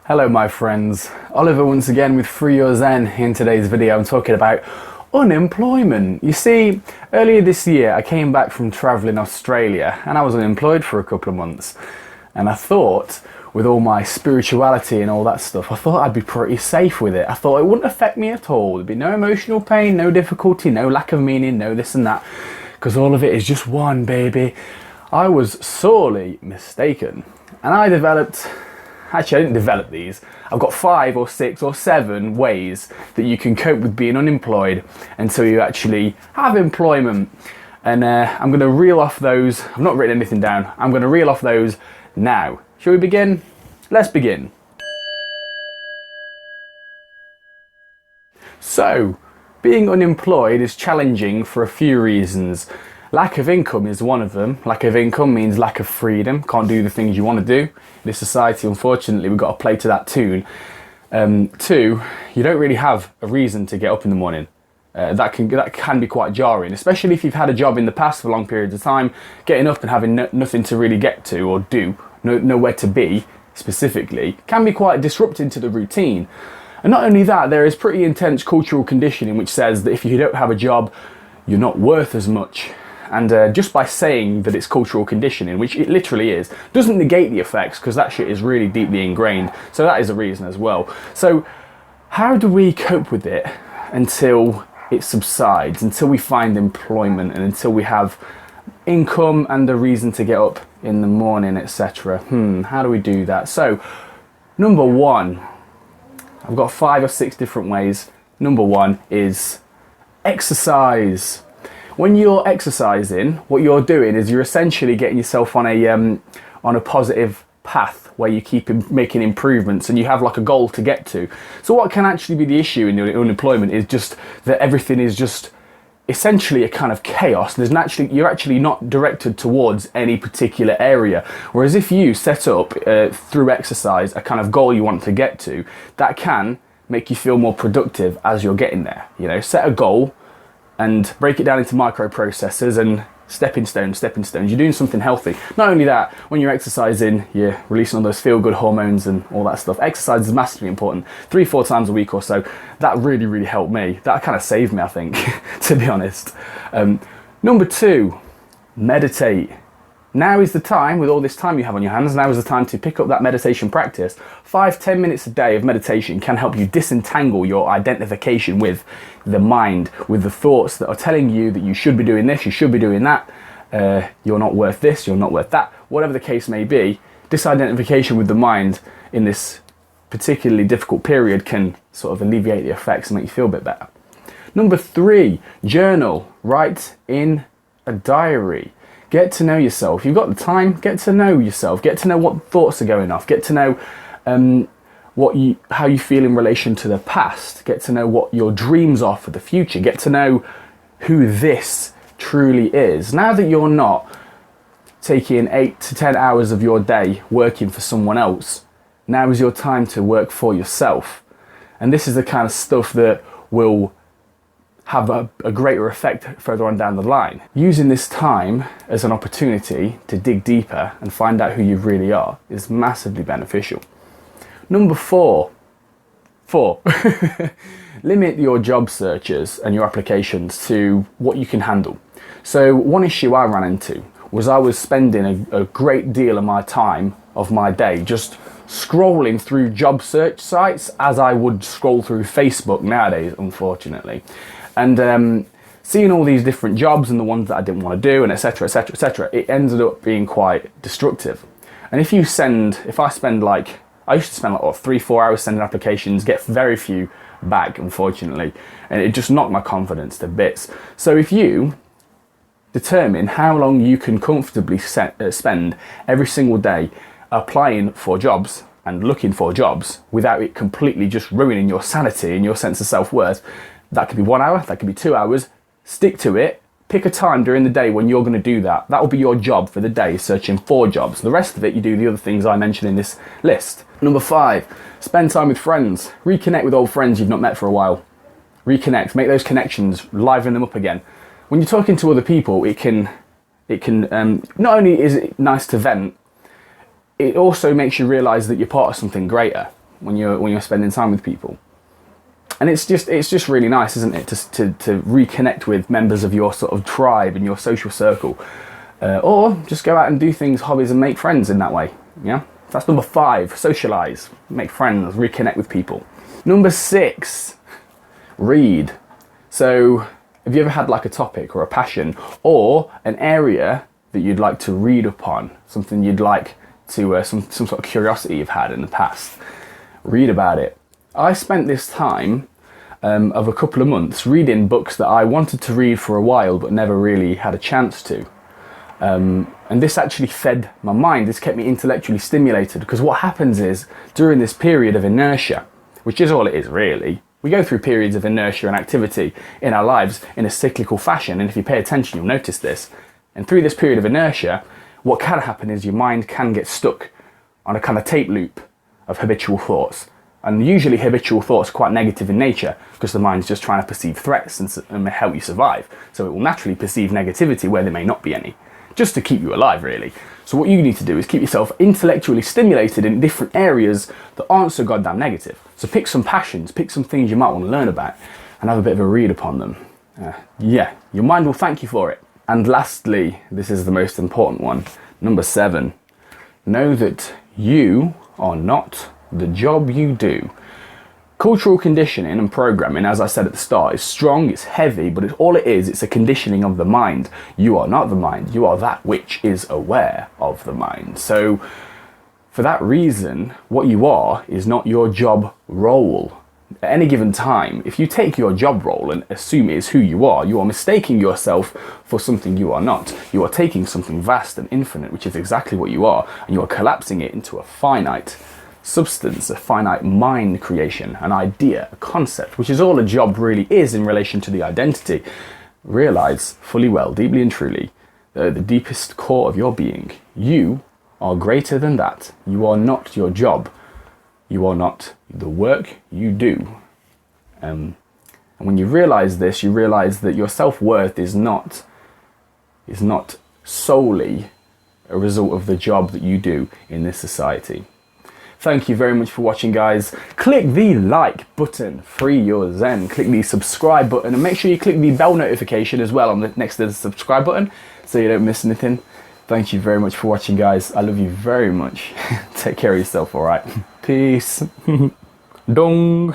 Hello my friends, Oliver once again with Free Your Zen. In today's video I'm talking about unemployment. You see, earlier this year I came back from travelling Australia and I was unemployed for a couple of months, and I thought with all my spirituality and all that stuff, I thought I'd be pretty safe with it. I thought it wouldn't affect me at all. There'd be no emotional pain, no difficulty, no lack of meaning, no this and that, because all of it is just one, baby. I was sorely mistaken, and I developed... Actually, I didn't develop these. I've got 5 or 6 or 7 ways that you can cope with being unemployed until you actually have employment. And I'm going to reel off those. I've not written anything down. I'm going to reel off those now. Shall we begin? Let's begin. So, being unemployed is challenging for a few reasons. Lack of income is one of them. Lack of income means lack of freedom. Can't do the things you want to do. In this society, unfortunately, we've got to play to that tune. 2, you don't really have a reason to get up in the morning. That can be quite jarring, especially if you've had a job in the past for long periods of time. Getting up and having nothing to really get to or do, nowhere to be specifically, can be quite disrupting to the routine. And not only that, there is pretty intense cultural conditioning which says that if you don't have a job, you're not worth as much. And just by saying that it's cultural conditioning, which it literally is, doesn't negate the effects, because that shit is really deeply ingrained. So that is a reason as well. So how do we cope with it until it subsides, until we find employment, and until we have income and a reason to get up in the morning, etc.? How do we do that? So number 1, I've got 5 or 6 different ways. Number 1 is exercise. When you're exercising, what you're doing is you're essentially getting yourself on a positive path where you keep making improvements and you have like a goal to get to. So what can actually be the issue in your unemployment is just that everything is just essentially a kind of chaos. You're actually not directed towards any particular area. Whereas if you set up through exercise a kind of goal you want to get to, that can make you feel more productive as you're getting there. You know, set a goal and break it down into microprocesses and stepping stones. You're doing something healthy. Not only that, when you're exercising, you're releasing all those feel-good hormones and all that stuff. Exercise is massively important. 3-4 times a week or so. That really helped me. That kind of saved me, I think, to be honest. Number 2, meditate. Now is the time, with all this time you have on your hands, now is the time to pick up that meditation practice. 5-10 minutes a day of meditation can help you disentangle your identification with the mind, with the thoughts that are telling you that you should be doing this, you should be doing that, you're not worth this, you're not worth that, whatever the case may be. Disidentification with the mind in this particularly difficult period can sort of alleviate the effects and make you feel a bit better. Number 3, journal. Write in a diary. Get to know yourself. If you've got the time, get to know yourself. Get to know what thoughts are going off. Get to know how you feel in relation to the past. Get to know what your dreams are for the future. Get to know who this truly is. Now that you're not taking 8 to 10 hours of your day working for someone else, now is your time to work for yourself. And this is the kind of stuff that will have a greater effect further on down the line. Using this time as an opportunity to dig deeper and find out who you really are is massively beneficial. Number 4, limit your job searches and your applications to what you can handle. So one issue I ran into was I was spending a great deal of my time, of my day, just scrolling through job search sites as I would scroll through Facebook nowadays, unfortunately. And seeing all these different jobs and the ones that I didn't want to do, and etc, it ended up being quite destructive. And I used to spend like 3-4 hours sending applications, get very few back, unfortunately, and it just knocked my confidence to bits. So if you determine how long you can comfortably spend every single day applying for jobs and looking for jobs without it completely just ruining your sanity and your sense of self-worth, that could be 1 hour, that could be 2 hours. Stick to it. Pick a time during the day when you're going to do that. That will be your job for the day, searching for jobs. The rest of it, you do the other things I mentioned in this list. Number 5, spend time with friends. Reconnect with old friends you've not met for a while. Reconnect, make those connections, liven them up again. When you're talking to other people, it can not only is it nice to vent, it also makes you realise that you're part of something greater. when you're spending time with people. And it's just really nice, isn't it, to reconnect with members of your sort of tribe and your social circle, or just go out and do things, hobbies, and make friends in that way. Yeah, that's number 5. Socialize, make friends, reconnect with people. Number 6, read. So, have you ever had like a topic or a passion or an area that you'd like to read upon, something you'd like to some sort of curiosity you've had in the past? Read about it. I spent this time of a couple of months reading books that I wanted to read for a while but never really had a chance to. And this actually fed my mind. This kept me intellectually stimulated, because what happens is, during this period of inertia, which is all it is really, we go through periods of inertia and activity in our lives in a cyclical fashion, and if you pay attention you'll notice this. And through this period of inertia, what can happen is your mind can get stuck on a kind of tape loop of habitual thoughts. And usually habitual thoughts are quite negative in nature, because the mind's just trying to perceive threats and help you survive. So it will naturally perceive negativity where there may not be any, just to keep you alive really. So what you need to do is keep yourself intellectually stimulated in different areas that aren't so goddamn negative. So pick some passions, pick some things you might want to learn about, and have a bit of a read upon them. Yeah, your mind will thank you for it. And lastly, this is the most important one, number 7. Know that you are not the job you do. Cultural conditioning and programming, as I said at the start, is strong, it's heavy, but it's a conditioning of the mind. You are not the mind, you are that which is aware of the mind. So for that reason, what you are is not your job role. At any given time, if you take your job role and assume it is who you are mistaking yourself for something you are not. You are taking something vast and infinite, which is exactly what you are, and you are collapsing it into a finite substance, a finite mind creation, an idea, a concept, which is all a job really is in relation to the identity. Realize fully well, deeply and truly, the deepest core of your being, you are greater than that. You are not your job. You are not the work you do. And when you realize this, you realize that your self-worth is not solely a result of the job that you do in this society. Thank you very much for watching, guys. Click the like button, free your zen. Click the subscribe button, and make sure you click the bell notification as well on the next to the subscribe button, so you don't miss anything. Thank you very much for watching, guys. I love you very much. Take care of yourself, alright? Peace. Dong.